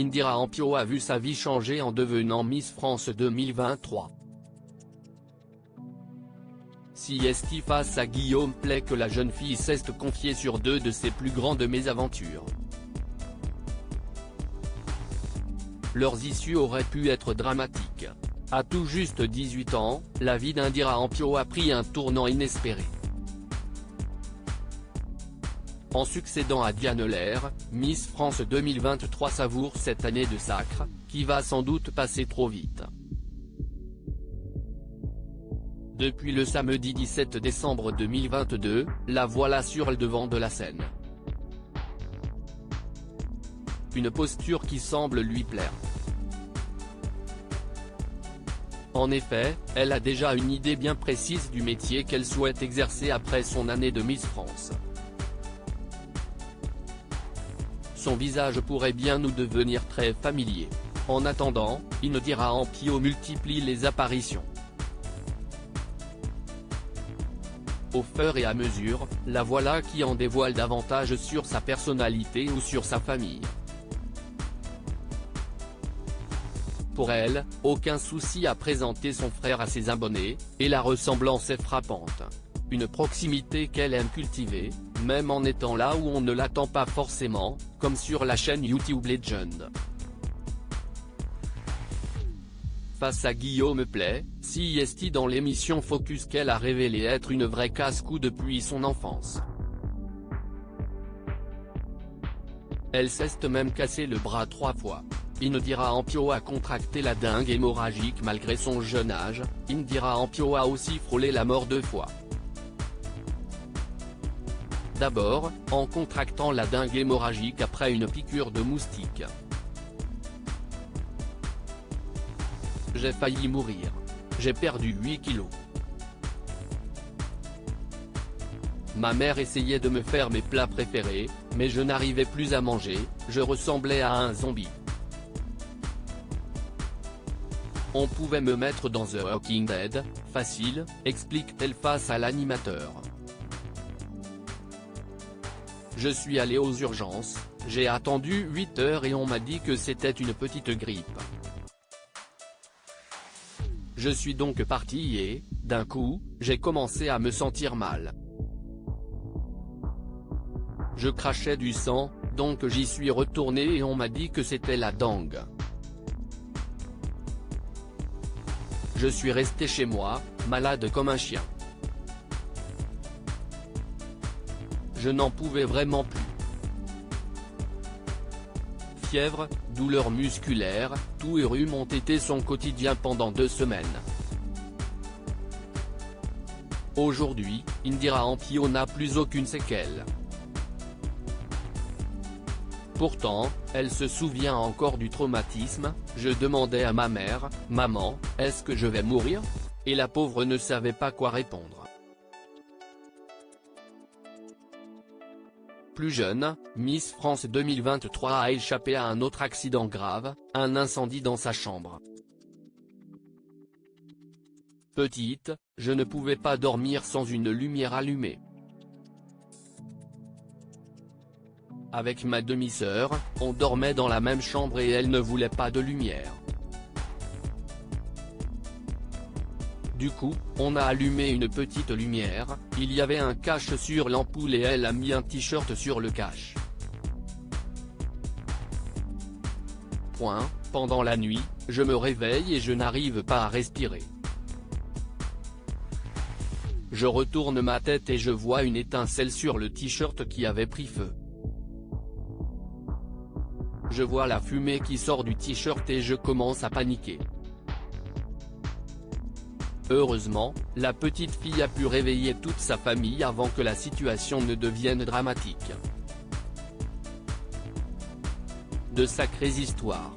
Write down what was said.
Indira Ampio a vu sa vie changer en devenant Miss France 2023. CST face à Guillaume Pley que la jeune fille s'est confiée sur deux de ses plus grandes mésaventures. Leurs issues auraient pu être dramatiques. À tout juste 18 ans, la vie d'Indira Ampio a pris un tournant inespéré. En succédant à Diane Lair, Miss France 2023 savoure cette année de sacre, qui va sans doute passer trop vite. Depuis le samedi 17 décembre 2022, la voilà sur le devant de la scène. Une posture qui semble lui plaire. En effet, elle a déjà une idée bien précise du métier qu'elle souhaite exercer après son année de Miss France. Son visage pourrait bien nous devenir très familier. En attendant, Indira Ampio multiplie les apparitions. Au fur et à mesure, la voilà qui en dévoile davantage sur sa personnalité ou sur sa famille. Pour elle, aucun souci à présenter son frère à ses abonnés, et la ressemblance est frappante. Une proximité qu'elle aime cultiver, même en étant là où on ne l'attend pas forcément, comme sur la chaîne YouTube Legend. Face à Guillaume Pley, CST dans l'émission Focus qu'elle a révélé être une vraie casse-cou depuis son enfance. Elle s'est même cassé le bras 3 fois. Indira Ampio a contracté la dengue hémorragique malgré son jeune âge. Indira Ampio a aussi frôlé la mort 2 fois. D'abord, en contractant la dengue hémorragique après une piqûre de moustique. J'ai failli mourir. J'ai perdu 8 kilos. Ma mère essayait de me faire mes plats préférés, mais je n'arrivais plus à manger, je ressemblais à un zombie. On pouvait me mettre dans The Walking Dead, facile, explique-t-elle face à l'animateur. Je suis allé aux urgences, j'ai attendu 8 heures et on m'a dit que c'était une petite grippe. Je suis donc parti et, d'un coup, j'ai commencé à me sentir mal. Je crachais du sang, donc j'y suis retourné et on m'a dit que c'était la dengue. Je suis resté chez moi, malade comme un chien. Je n'en pouvais vraiment plus. Fièvre, douleurs musculaires, toux et rhume ont été son quotidien pendant 2 semaines. Aujourd'hui, Indira Ampio n'a plus aucune séquelle. Pourtant, elle se souvient encore du traumatisme. Je demandais à ma mère, « Maman, est-ce que je vais mourir ?» Et la pauvre ne savait pas quoi répondre. Plus jeune, Miss France 2023 a échappé à un autre accident grave, un incendie dans sa chambre. Petite, je ne pouvais pas dormir sans une lumière allumée. Avec ma demi-sœur, on dormait dans la même chambre et elle ne voulait pas de lumière. Du coup, on a allumé une petite lumière, il y avait un cache sur l'ampoule et elle a mis un t-shirt sur le cache. Pendant la nuit, je me réveille et je n'arrive pas à respirer. Je retourne ma tête et je vois une étincelle sur le t-shirt qui avait pris feu. Je vois la fumée qui sort du t-shirt et je commence à paniquer. Heureusement, la petite fille a pu réveiller toute sa famille avant que la situation ne devienne dramatique. De sacrées histoires.